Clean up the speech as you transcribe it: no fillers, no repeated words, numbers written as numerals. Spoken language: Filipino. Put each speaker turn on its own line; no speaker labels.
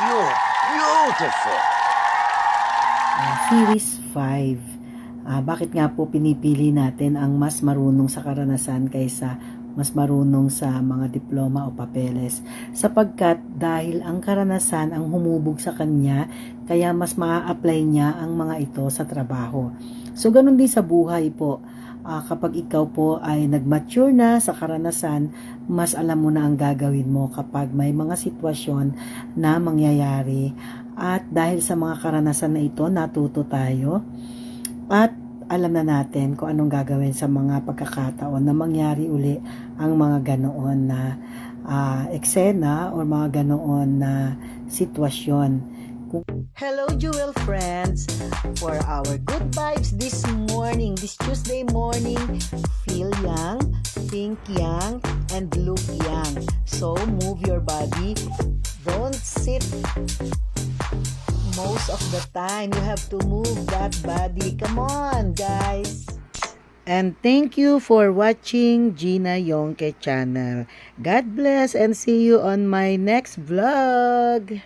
You're beautiful.
Series 5. Bakit nga po pinipili natin ang mas marunong sa karanasan kaysa mas marunong sa mga diploma o papeles? Sapagkat dahil ang karanasan ang humubog sa kanya, kaya mas maa-apply niya ang mga ito sa trabaho. So ganun din sa buhay po. Kapag ikaw po ay nag-mature na sa karanasan, mas alam mo na ang gagawin mo kapag may mga sitwasyon na mangyayari. At dahil sa mga karanasan na ito, natuto tayo at alam na natin kung anong gagawin sa mga pagkakataon na mangyari uli ang mga ganoon na eksena o mga ganoon na sitwasyon. Hello Jewel friends! For our good vibes this morning, this Tuesday morning, feel young, think young, and look young. So move your body, don't sit most of the time. You have to move that body. Come on guys! And thank you for watching Gina Yongke channel. God bless and see you on my next vlog.